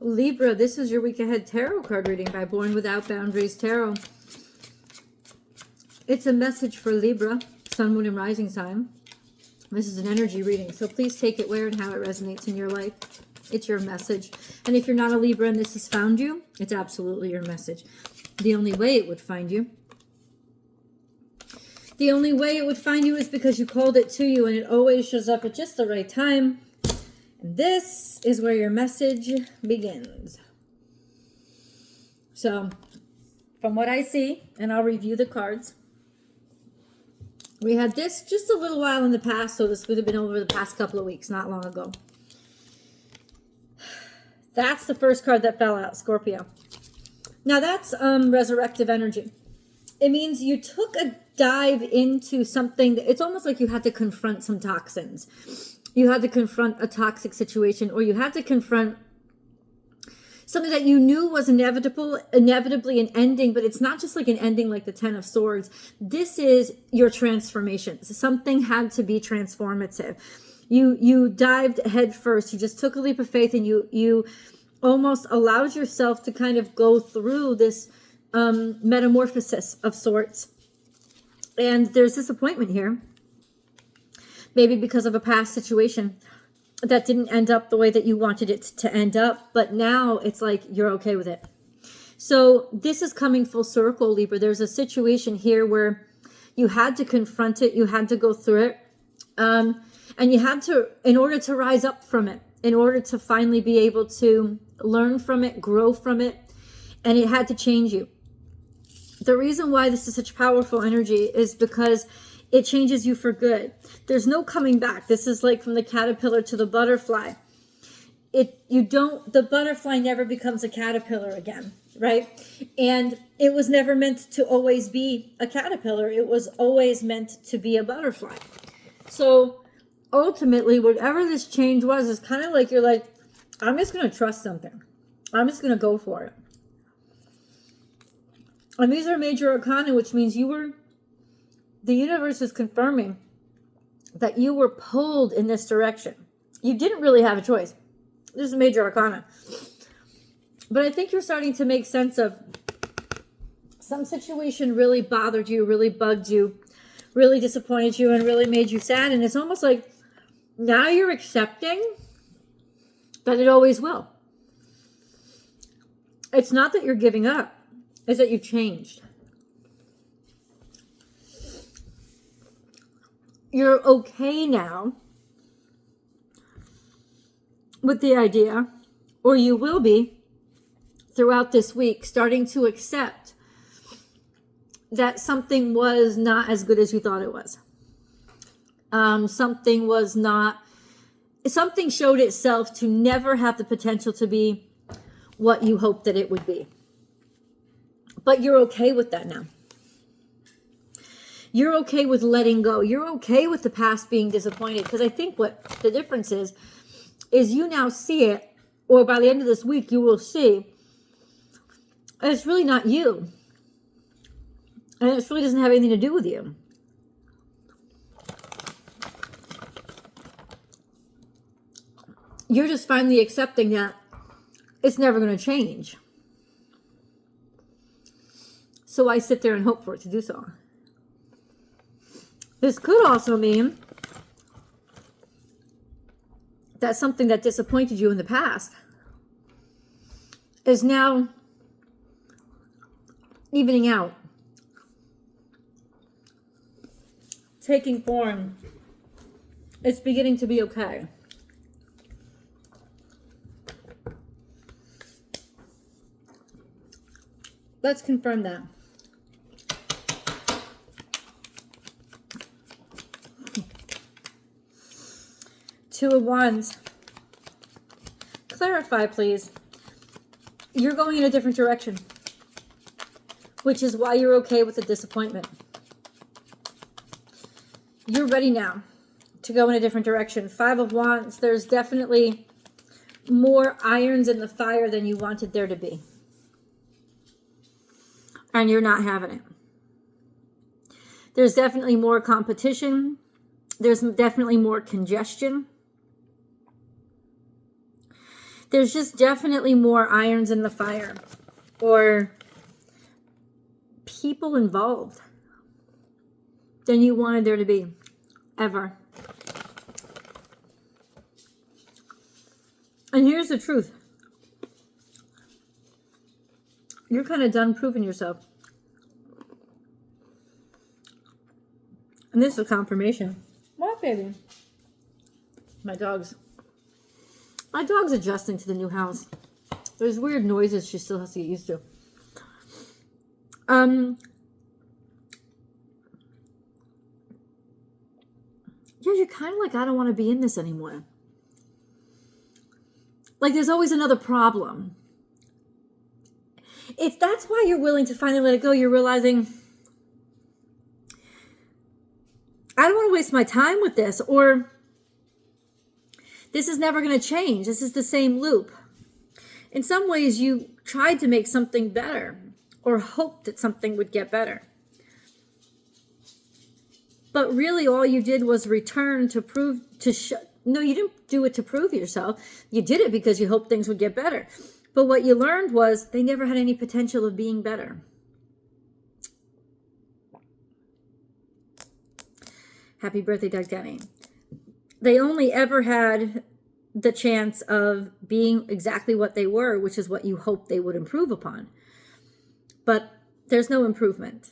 Libra, this is your week ahead tarot card reading by Born Without Boundaries Tarot. It's a message for Libra, Sun, Moon, and Rising sign. This is an energy reading, so please take it where and how it resonates in your life. It's your message. And if you're not a Libra and this has found you, it's absolutely your message. The only way it would find you is because you called it to you, and it always shows up at just the right time. And this is where your message begins. So, from what I see, and I'll review the cards, we had this just a little while in the past, so this would have been over the past couple of weeks, not long ago. That's the first card that fell out, Scorpio. Now that's resurrective energy. It means you took a dive into something that, it's almost like you had to confront some toxins. You had to confront a toxic situation, or you had to confront something that you knew was inevitably an ending, but it's not just like an ending like the Ten of Swords. This is your transformation. Something had to be transformative. You dived head first. You just took a leap of faith, and you almost allowed yourself to kind of go through this metamorphosis of sorts. And there's disappointment here. Maybe because of a past situation that didn't end up the way that you wanted it to end up. But now it's like you're okay with it. So this is coming full circle, Libra. There's a situation here where you had to confront it. You had to go through it. And you had to, in order to rise up from it, in order to finally be able to learn from it, grow from it. And it had to change you. The reason why this is such powerful energy is because it changes you for good. There's no coming back. This is like from the caterpillar to the butterfly. The butterfly never becomes a caterpillar again, right? And it was never meant to always be a caterpillar. It was always meant to be a butterfly. So ultimately, whatever this change was, is kind of like you're like, I'm just going to trust something. I'm just going to go for it. And these are major arcana, which means the universe is confirming that you were pulled in this direction. You didn't really have a choice. This is a major arcana. But I think you're starting to make sense of some situation really bothered you, really bugged you, really disappointed you, and really made you sad. And it's almost like now you're accepting that it always will. It's not that you're giving up. It's that you've changed. You're okay now with the idea, or you will be throughout this week, starting to accept that something was not as good as you thought it was. Something showed itself to never have the potential to be what you hoped that it would be. But you're okay with that now. You're okay with letting go. You're okay with the past being disappointed. Because I think what the difference is you now see it, or by the end of this week, you will see it's really not you. And it really doesn't have anything to do with you. You're just finally accepting that it's never going to change. So I sit there and hope for it to do so. This could also mean that something that disappointed you in the past is now evening out, taking form. It's beginning to be okay. Let's confirm that. Two of Wands. Clarify, please. You're going in a different direction, which is why you're okay with the disappointment. You're ready now to go in a different direction. Five of Wands. There's definitely more irons in the fire than you wanted there to be. And you're not having it. There's definitely more competition. There's definitely more congestion. There's just definitely more irons in the fire, or people involved than you wanted there to be, ever. And here's the truth. You're kind of done proving yourself. And this is a confirmation. What, baby? My dog's adjusting to the new house. There's weird noises she still has to get used to. Yeah, you're kind of like, I don't want to be in this anymore. Like, there's always another problem. If that's why you're willing to finally let it go, you're realizing, I don't want to waste my time with this, or this is never going to change. This is the same loop. In some ways, you tried to make something better, or hoped that something would get better. But really, all you did was return to prove, no, you didn't do it to prove yourself. You did it because you hoped things would get better. But what you learned was they never had any potential of being better. Happy birthday, Doug Denny. They only ever had the chance of being exactly what they were, which is what you hoped they would improve upon. But there's no improvement.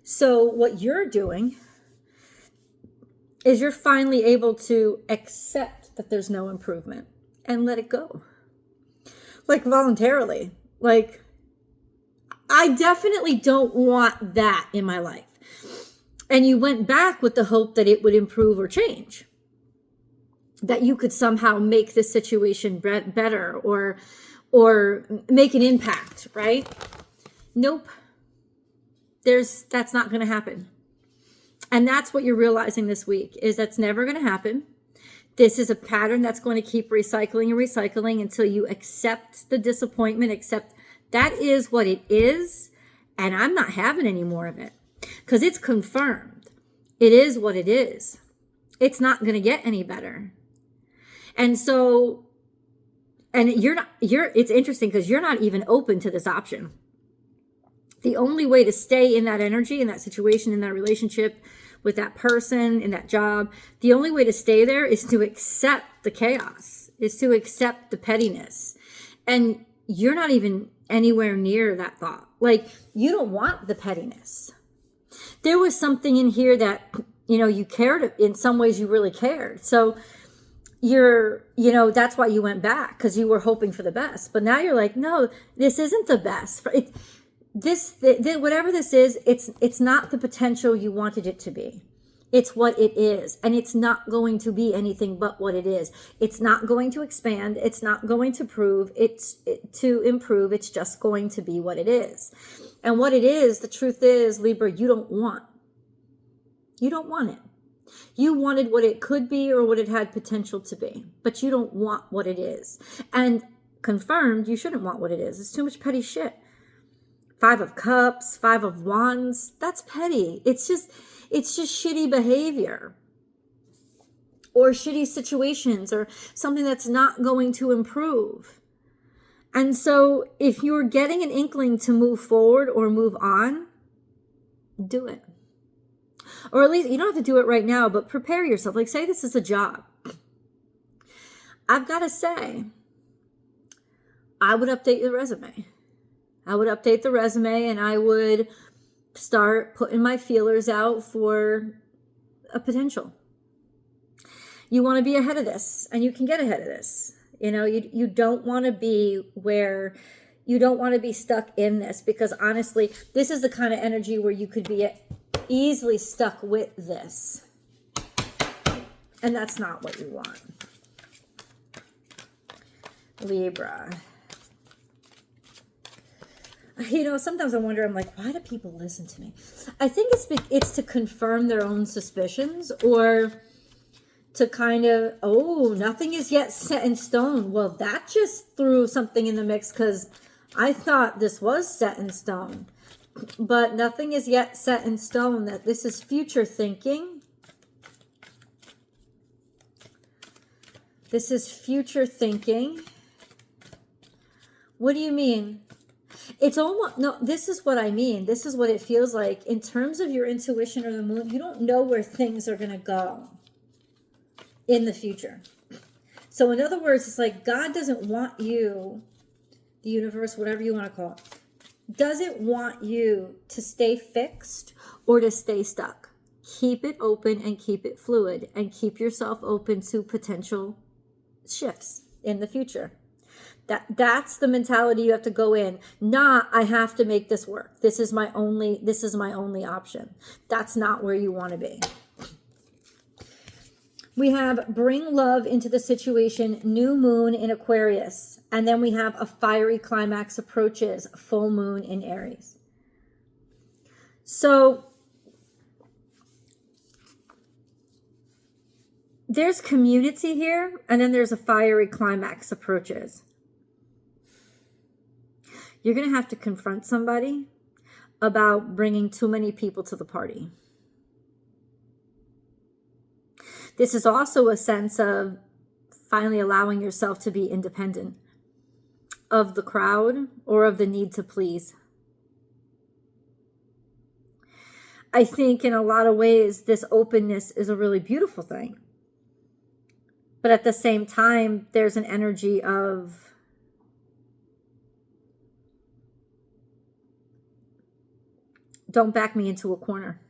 So what you're doing is you're finally able to accept that there's no improvement and let it go. Like, voluntarily. Like, I definitely don't want that in my life. And you went back with the hope that it would improve or change. That you could somehow make this situation better or make an impact, right? Nope. That's not going to happen. And that's what you're realizing this week, is that's never going to happen. This is a pattern that's going to keep recycling and recycling until you accept the disappointment, accept that is what it is, and I'm not having any more of it. Because it's confirmed. It is what it is. It's not going to get any better. And so, and it's interesting because you're not even open to this option. The only way to stay in that energy, in that situation, in that relationship, with that person, in that job, the only way to stay there is to accept the chaos, is to accept the pettiness. And you're not even anywhere near that thought. Like, you don't want the pettiness. There was something in here that, you cared. In some ways, you really cared. So that's why you went back, because you were hoping for the best. But now you're like, no, this isn't the best. Whatever this is, it's not the potential you wanted it to be. It's what it is. And it's not going to be anything but what it is. It's not going to expand. It's not going to to improve. It's just going to be what it is. And what it is, the truth is, Libra, you don't want. You don't want it. You wanted what it could be or what it had potential to be. But you don't want what it is. And confirmed, you shouldn't want what it is. It's too much petty shit. 5 of Cups, 5 of Wands, that's petty. It's just shitty behavior or shitty situations or something that's not going to improve. And so if you're getting an inkling to move forward or move on, do it. Or at least, you don't have to do it right now, but prepare yourself. Like, say this is a job. I've got to say, I would update your resume. I would update the resume and I would start putting my feelers out for a potential. You want to be ahead of this, and you can get ahead of this. You don't want to be where you don't want to be stuck in this, because honestly, this is the kind of energy where you could be easily stuck with this. And that's not what you want. Libra. Sometimes I wonder, I'm like, why do people listen to me? I think it's to confirm their own suspicions, or to kind of, nothing is yet set in stone. Well, that just threw something in the mix, because I thought this was set in stone. But nothing is yet set in stone. That this is future thinking. This is future thinking. What do you mean? It's almost, no, this is what I mean. This is what it feels like. In terms of your intuition or the moon, you don't know where things are going to go in the future. So in other words, it's like God doesn't want you, the universe, whatever you want to call it, doesn't want you to stay fixed or to stay stuck. Keep it open and keep it fluid and keep yourself open to potential shifts in the future. That's the mentality you have to go in. Not, I have to make this work. This is my only option. That's not where you want to be. We have bring love into the situation, new moon in Aquarius. And then we have a fiery climax approaches, full moon in Aries. So there's community here, and then there's a fiery climax approaches. You're going to have to confront somebody about bringing too many people to the party. This is also a sense of finally allowing yourself to be independent of the crowd or of the need to please. I think in a lot of ways, this openness is a really beautiful thing. But at the same time, there's an energy of don't back me into a corner.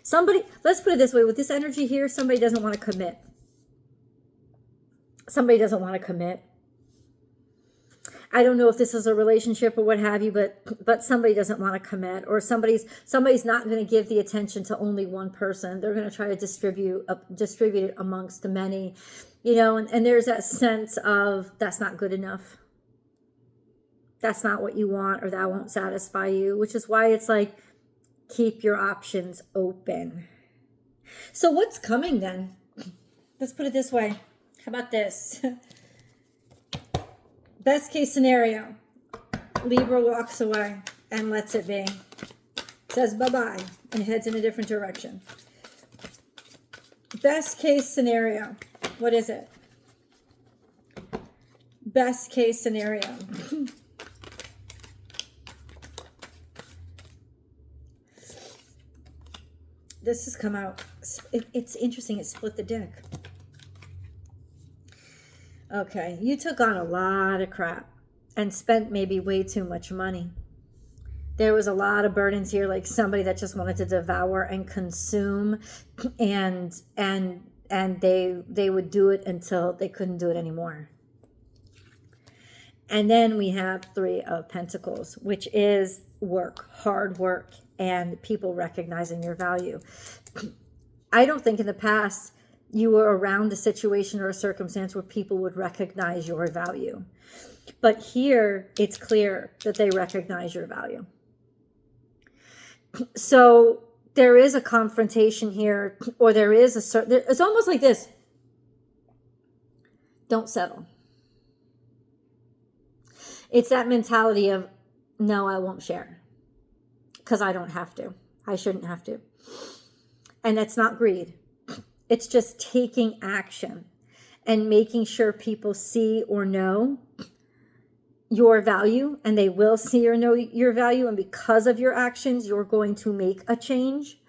Somebody, let's put it this way, with this energy here, somebody doesn't want to commit. Somebody doesn't want to commit. I don't know if this is a relationship or what have you, but somebody doesn't want to commit, or somebody's not going to give the attention to only one person. They're going to try to distribute it amongst the many, and there's that sense of that's not good enough. That's not what you want, or that won't satisfy you, which is why it's like, keep your options open. So what's coming then? Let's put it this way. How about this? Best case scenario, Libra walks away and lets it be. Says bye-bye and heads in a different direction. Best case scenario. What is it? Best case scenario. This has come out. It's interesting. It split the deck. Okay. You took on a lot of crap and spent maybe way too much money. There was a lot of burdens here, like somebody that just wanted to devour and consume, and they would do it until they couldn't do it anymore. And then we have Three of Pentacles, which is work, hard work, and people recognizing your value. I don't think in the past you were around a situation or a circumstance where people would recognize your value. But here, it's clear that they recognize your value. So there is a confrontation here, or there is a certain, it's almost like this. Don't settle. It's that mentality of, no, I won't share. Because I don't have to. I shouldn't have to. And that's not greed. It's just taking action and making sure people see or know your value, and they will see or know your value. And because of your actions, you're going to make a change.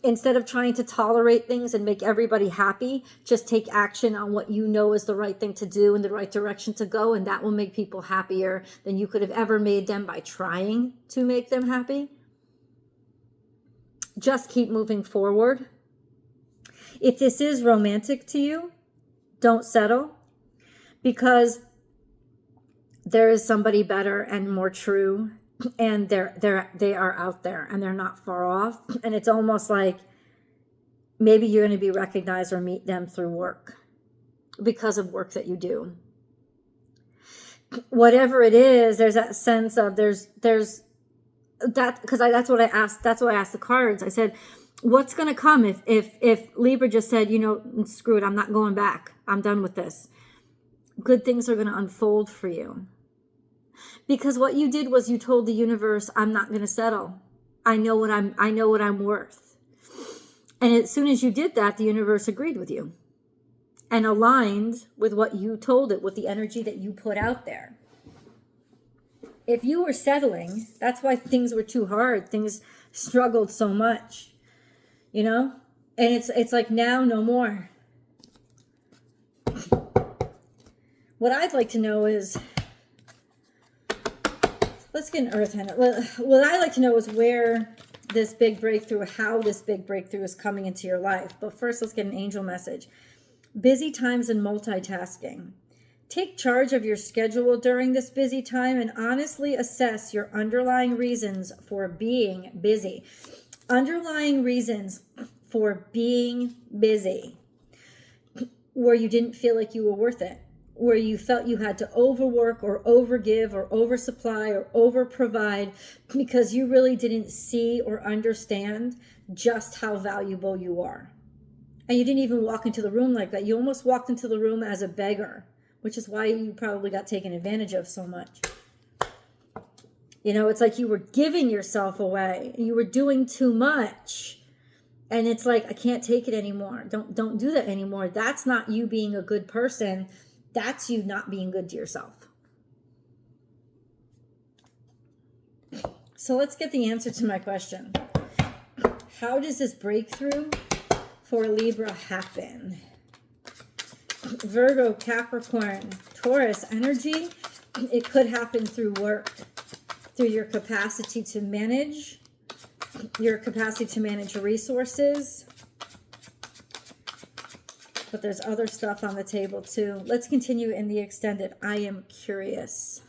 Instead of trying to tolerate things and make everybody happy, just take action on what you know is the right thing to do and the right direction to go. And that will make people happier than you could have ever made them by trying to make them happy. Just keep moving forward. If this is romantic to you, don't settle, because there is somebody better and more true, and they are out there and they're not far off. And it's almost like maybe you're going to be recognized or meet them through work, because of work that you do. Whatever it is, there's that sense of there's that, because that's what I asked. That's what I asked the cards. I said, what's going to come if Libra just said, screw it, I'm not going back. I'm done with this. Good things are going to unfold for you. Because what you did was you told the universe, I'm not going to settle. I know what I'm worth. And as soon as you did that, the universe agreed with you. and aligned with what you told it, with the energy that you put out there. If you were settling, that's why things were too hard. Things struggled so much, you know? And it's like now, no more. What I'd like to know is, let's get an earth hand. What I'd like to know is where this big breakthrough, how this big breakthrough is coming into your life. But first, let's get an angel message. Busy times and multitasking. Take charge of your schedule during this busy time and honestly assess your underlying reasons for being busy. Underlying reasons for being busy. Where you didn't feel like you were worth it. Where you felt you had to overwork or overgive or oversupply or overprovide because you really didn't see or understand just how valuable you are. And you didn't even walk into the room like that. You almost walked into the room as a beggar, which is why you probably got taken advantage of so much. You know, it's like you were giving yourself away. You were doing too much. And it's like, I can't take it anymore. Don't do that anymore. That's not you being a good person. That's you not being good to yourself. So let's get the answer to my question. How does this breakthrough for Libra happen? Virgo, Capricorn, Taurus energy. It could happen through work, through your capacity to manage, your resources. But there's other stuff on the table too. Let's continue in the extended. I am curious.